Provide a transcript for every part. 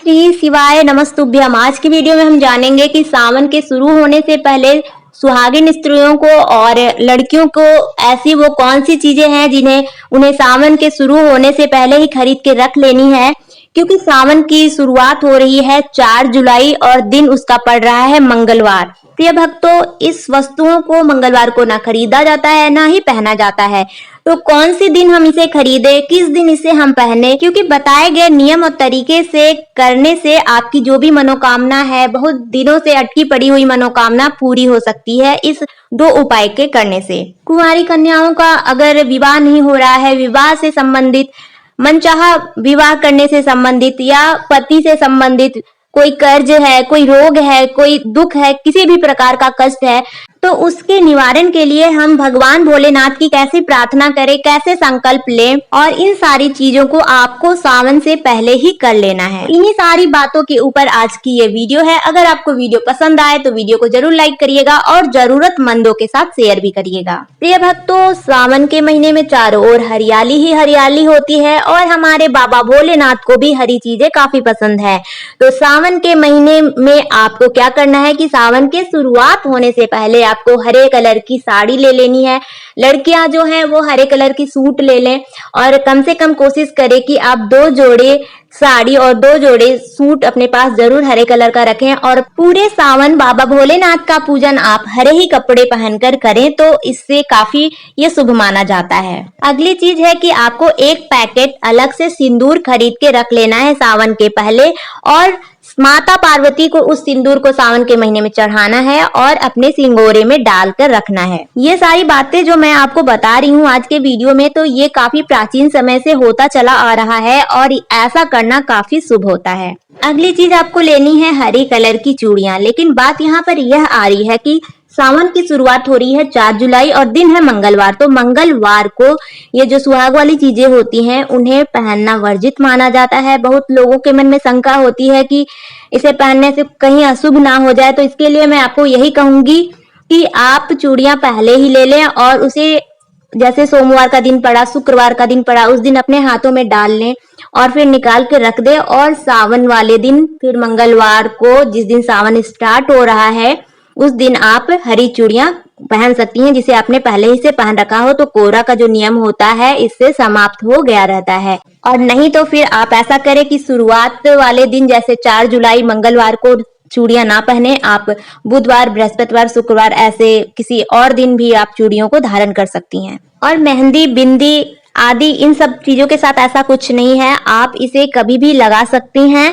श्री शिवाय नमस्तुभ्यम। आज की वीडियो में हम जानेंगे कि सावन के शुरू होने से पहले सुहागिन स्त्रियों को और लड़कियों को ऐसी वो कौन सी चीजें हैं जिन्हें उन्हें सावन के शुरू होने से पहले ही खरीद के रख लेनी है, क्योंकि सावन की शुरुआत हो रही है 4 जुलाई और दिन उसका पड़ रहा है मंगलवार। प्रिय भक्तों, इस वस्तुओं को मंगलवार को ना खरीदा जाता है ना ही पहना जाता है। तो कौन सी दिन हम इसे खरीदे, किस दिन इसे हम पहने, क्योंकि बताए गए नियम और तरीके से करने से आपकी जो भी मनोकामना है, बहुत दिनों से अटकी पड़ी हुई मनोकामना पूरी हो सकती है इस 2 उपाय के करने से। कुंवारी कन्याओं का अगर विवाह नहीं हो रहा है, विवाह से संबंधित, मनचाहा विवाह करने से संबंधित या पति से संबंधित कोई कर्ज है, कोई रोग है, कोई दुख है, किसी भी प्रकार का कष्ट है, तो उसके निवारण के लिए हम भगवान भोलेनाथ की कैसे प्रार्थना करें, कैसे संकल्प लें, और इन सारी चीजों को आपको सावन से पहले ही कर लेना है। इन्हीं सारी बातों के ऊपर आज की ये वीडियो है। अगर आपको वीडियो पसंद आए तो वीडियो को जरूर लाइक करिएगा और जरूरतमंदों के साथ शेयर भी करिएगा। प्रिय भक्तों, सावन के महीने में चारों ओर हरियाली ही हरियाली होती है और हमारे बाबा भोलेनाथ को भी हरी चीजें काफी पसंद है। तो सावन के महीने में आपको क्या करना है कि सावन के शुरुआत होने से पहले आपको हरे कलर की साड़ी ले लेनी है। लड़कियां जो हैं वो हरे कलर की सूट ले लें और कम से कम कोशिश करें कि आप 2 जोड़े साड़ी और 2 जोड़े सूट अपने पास जरूर हरे कलर का रखें। और पूरे सावन बाबा भोलेनाथ का पूजन आप हरे ही कपड़े पहनकर करें तो इससे काफी ये शुभ माना जाता है। अगली चीज है कि आपको एक पैकेट अलग से सिंदूर खरीद के रख लेना है सावन के पहले, और माता पार्वती को उस सिंदूर को सावन के महीने में चढ़ाना है और अपने सिंगोरे में डालकर रखना है। ये सारी बातें जो मैं आपको बता रही हूँ आज के वीडियो में, तो ये काफी प्राचीन समय से होता चला आ रहा है और ऐसा करना काफी शुभ होता है। अगली चीज आपको लेनी है हरी कलर की चूड़ियां। लेकिन बात यहाँ पर यह आ रही है कि सावन की शुरुआत हो रही है 4 जुलाई और दिन है मंगलवार। तो मंगलवार को ये जो सुहाग वाली चीजें होती हैं उन्हें पहनना वर्जित माना जाता है। बहुत लोगों के मन में शंका होती है कि इसे पहनने से कहीं अशुभ ना हो जाए, तो इसके लिए मैं आपको यही कहूंगी कि आप चूड़ियां पहले ही ले लें और उसे जैसे सोमवार का दिन पड़ा, शुक्रवार का दिन पड़ा, उस दिन अपने हाथों में डाल लें और फिर निकाल के रख दे। और सावन वाले दिन फिर मंगलवार को, जिस दिन सावन स्टार्ट हो रहा है, उस दिन आप हरी चूड़ियां पहन सकती हैं, जिसे आपने पहले ही से पहन रखा हो तो कोरा का जो नियम होता है इससे समाप्त हो गया रहता है। और नहीं तो फिर आप ऐसा करें कि शुरुआत वाले दिन जैसे 4 जुलाई मंगलवार को चूड़ियां ना पहने, आप बुधवार, बृहस्पतिवार, शुक्रवार ऐसे किसी और दिन भी आप चूड़ियों को धारण कर सकती हैं। और मेहंदी, बिंदी आदि इन सब चीजों के साथ ऐसा कुछ नहीं है, आप इसे कभी भी लगा सकती हैं।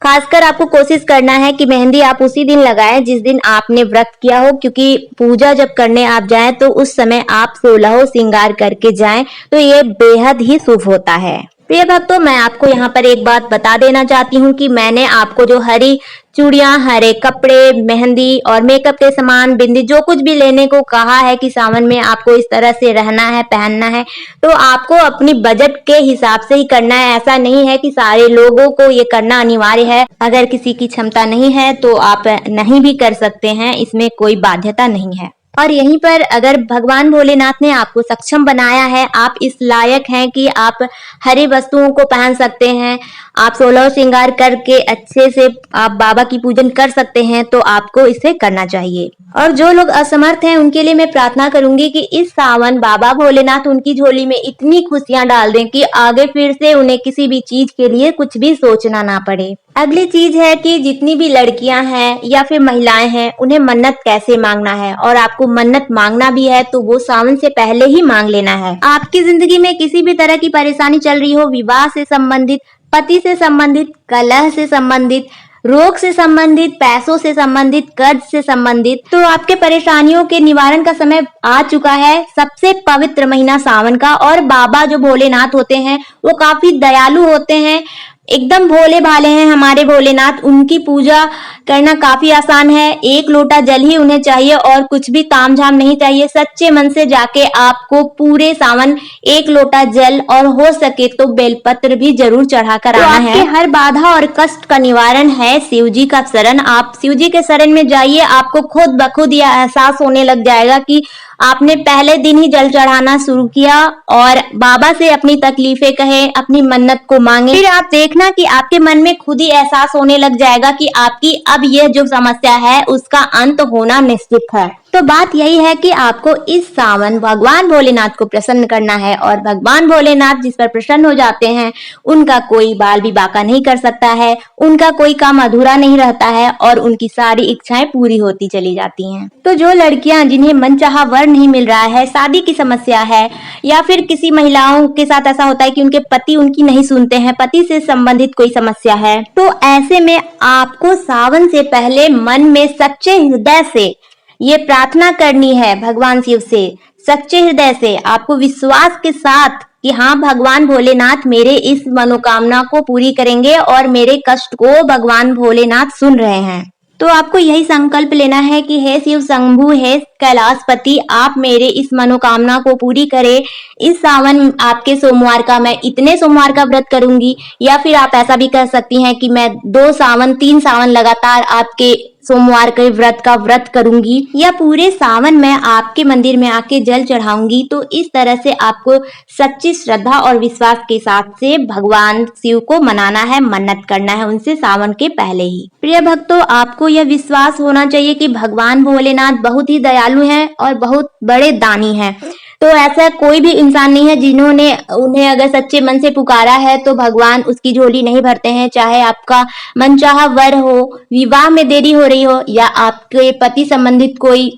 खासकर आपको कोशिश करना है कि मेहंदी आप उसी दिन लगाएं जिस दिन आपने व्रत किया हो, क्योंकि पूजा जब करने आप जाएं तो उस समय आप 16 श्रृंगार करके जाएं तो ये बेहद ही शुभ होता है। प्रिय भक्तों, मैं आपको यहाँ पर एक बात बता देना चाहती हूँ कि मैंने आपको जो हरी चूड़ियां, हरे कपड़े, मेहंदी और मेकअप के सामान, बिंदी, जो कुछ भी लेने को कहा है कि सावन में आपको इस तरह से रहना है, पहनना है, तो आपको अपनी बजट के हिसाब से ही करना है। ऐसा नहीं है कि सारे लोगों को ये करना अनिवार्य है। अगर किसी की क्षमता नहीं है तो आप नहीं भी कर सकते हैं, इसमें कोई बाध्यता नहीं है। और यहीं पर अगर भगवान भोलेनाथ ने आपको सक्षम बनाया है, आप इस लायक हैं कि आप हरी वस्तुओं को पहन सकते हैं, आप 16 श्रृंगार करके अच्छे से आप बाबा की पूजन कर सकते हैं, तो आपको इसे करना चाहिए। और जो लोग असमर्थ हैं उनके लिए मैं प्रार्थना करूंगी कि इस सावन बाबा भोलेनाथ उनकी झोली में इतनी खुशियां डाल दें कि आगे फिर से उन्हें किसी भी चीज के लिए कुछ भी सोचना ना पड़े। अगली चीज है कि जितनी भी लड़कियां हैं या फिर महिलाएं हैं, उन्हें मन्नत कैसे मांगना है। और आपको मन्नत मांगना भी है तो वो सावन से पहले ही मांग लेना है। आपकी जिंदगी में किसी भी तरह की परेशानी चल रही हो, विवाह से संबंधित, पति से संबंधित, कलह से संबंधित, रोग से संबंधित, पैसों से संबंधित, कर्ज से संबंधित, तो आपके परेशानियों के निवारण का समय आ चुका है। सबसे पवित्र महीना सावन का, और बाबा जो भोलेनाथ होते हैं वो काफी दयालु होते हैं, एकदम भोले भाले हैं हमारे भोलेनाथ। उनकी पूजा करना काफी आसान है। 1 लोटा जल ही उन्हें चाहिए और कुछ भी तामझाम नहीं चाहिए। सच्चे मन से जाके आपको पूरे सावन 1 लोटा जल और हो सके तो बेलपत्र भी जरूर चढ़ाकर आना है। आपके हर बाधा और कष्ट का निवारण है शिव जी का शरण। आप शिव जी के शरण में जाइए, आपको खुद ब खुद यह एहसास होने लग जाएगा कि आपने पहले दिन ही जल चढ़ाना शुरू किया और बाबा से अपनी तकलीफें कहें, अपनी मन्नत को मांगे, फिर आप देखना कि आपके मन में खुद ही एहसास होने लग जाएगा कि आपकी अब यह जो समस्या है उसका अंत होना निश्चित है। तो बात यही है कि आपको इस सावन भगवान भोलेनाथ को प्रसन्न करना है और भगवान भोलेनाथ जिस पर प्रसन्न हो जाते हैं उनका कोई बाल भी बाका नहीं कर सकता है, उनका कोई काम अधूरा नहीं रहता है और उनकी सारी इच्छाएं पूरी होती चली जाती हैं। तो जो लड़कियां जिन्हें मनचाहा वर नहीं मिल रहा है, शादी की समस्या है या फिर किसी महिलाओं के साथ ऐसा होता है कि उनके पति उनकी नहीं सुनते हैं, पति से संबंधित कोई समस्या है, तो ऐसे में आपको सावन से पहले मन में सच्चे हृदय से ये प्रार्थना करनी है भगवान शिव से। सच्चे हृदय से आपको विश्वास के साथ कि हाँ भगवान भोलेनाथ मेरे इस मनोकामना को पूरी करेंगे और मेरे कष्ट को भगवान भोलेनाथ सुन रहे हैं। तो आपको यही संकल्प लेना है कि हे शिव शंभु, हे कैलाशपति, आप मेरे इस मनोकामना को पूरी करें। इस सावन आपके सोमवार का मैं इतने सोमवार का व्रत करूंगी, या फिर आप ऐसा भी कह सकती हैं कि मैं 2 सावन 3 सावन लगातार आपके सोमवार के व्रत का व्रत करूंगी, या पूरे सावन में आपके मंदिर में आके जल चढ़ाऊंगी। तो इस तरह से आपको सच्ची श्रद्धा और विश्वास के साथ से भगवान शिव को मनाना है, मन्नत करना है उनसे सावन के पहले ही। प्रिय भक्तों, आपको यह विश्वास होना चाहिए कि भगवान भोलेनाथ बहुत ही दयालु हैं और बहुत बड़े दानी हैं। तो ऐसा कोई भी इंसान नहीं है जिन्होंने उन्हें अगर सच्चे मन से पुकारा है तो भगवान उसकी झोली नहीं भरते हैं। चाहे आपका मनचाहा वर हो, विवाह में देरी हो रही हो, या आपके पति संबंधित कोई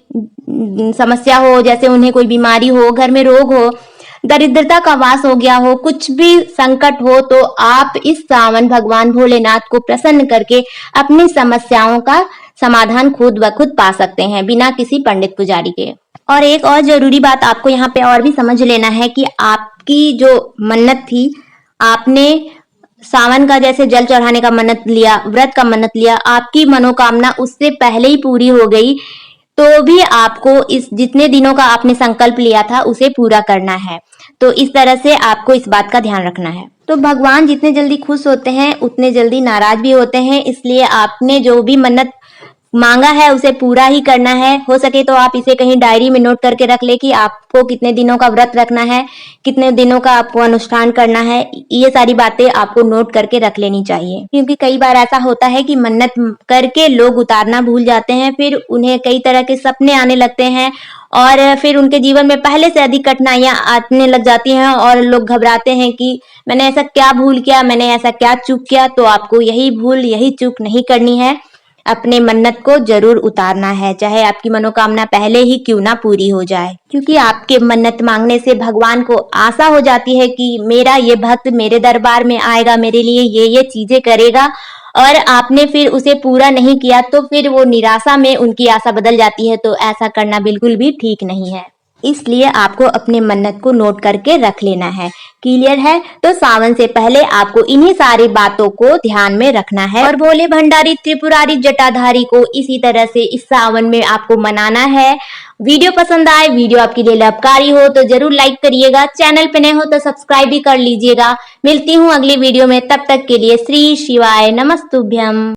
समस्या हो, जैसे उन्हें कोई बीमारी हो, घर में रोग हो, दरिद्रता का वास हो गया हो, कुछ भी संकट हो, तो आप इस सावन भगवान भोलेनाथ को प्रसन्न करके अपनी समस्याओं का समाधान खुद ब खुद पा सकते हैं बिना किसी पंडित पुजारी के। और एक और जरूरी बात आपको यहाँ पे और भी समझ लेना है कि आपकी जो मन्नत थी, आपने सावन का जैसे जल चढ़ाने का मन्नत लिया, व्रत का मन्नत लिया, आपकी मनोकामना उससे पहले ही पूरी हो गई, तो भी आपको इस जितने दिनों का आपने संकल्प लिया था उसे पूरा करना है। तो इस तरह से आपको इस बात का ध्यान रखना है। तो भगवान जितने जल्दी खुश होते हैं उतने जल्दी नाराज भी होते हैं, इसलिए आपने जो भी मन्नत मांगा है उसे पूरा ही करना है। हो सके तो आप इसे कहीं डायरी में नोट करके रख ले कि आपको कितने दिनों का व्रत रखना है, कितने दिनों का आपको अनुष्ठान करना है। ये सारी बातें आपको नोट करके रख लेनी चाहिए, क्योंकि कई बार ऐसा होता है कि मन्नत करके लोग उतारना भूल जाते हैं, फिर उन्हें कई तरह के सपने आने लगते हैं और फिर उनके जीवन में पहले से अधिक कठिनाइयां आने लग जाती हैं और लोग घबराते हैं कि मैंने ऐसा क्या भूल किया, मैंने ऐसा क्या चूक किया। तो आपको यही भूल, यही चूक नहीं करनी है, अपने मन्नत को जरूर उतारना है, चाहे आपकी मनोकामना पहले ही क्यों ना पूरी हो जाए, क्योंकि आपके मन्नत मांगने से भगवान को आशा हो जाती है कि मेरा ये भक्त मेरे दरबार में आएगा, मेरे लिए ये चीजें करेगा, और आपने फिर उसे पूरा नहीं किया तो फिर वो निराशा में उनकी आशा बदल जाती है। तो ऐसा करना बिल्कुल भी ठीक नहीं है, इसलिए आपको अपने मन्नत को नोट करके रख लेना है। क्लियर है? तो सावन से पहले आपको इन्हीं सारी बातों को ध्यान में रखना है और भोले भंडारी त्रिपुरारी जटाधारी को इसी तरह से इस सावन में आपको मनाना है। वीडियो पसंद आए, वीडियो आपके लिए लाभकारी हो तो जरूर लाइक करिएगा, चैनल पे नए हो तो सब्सक्राइब भी कर लीजिएगा। मिलती हूँ अगली वीडियो में, तब तक के लिए श्री शिवाय नमस्तुभ्यम।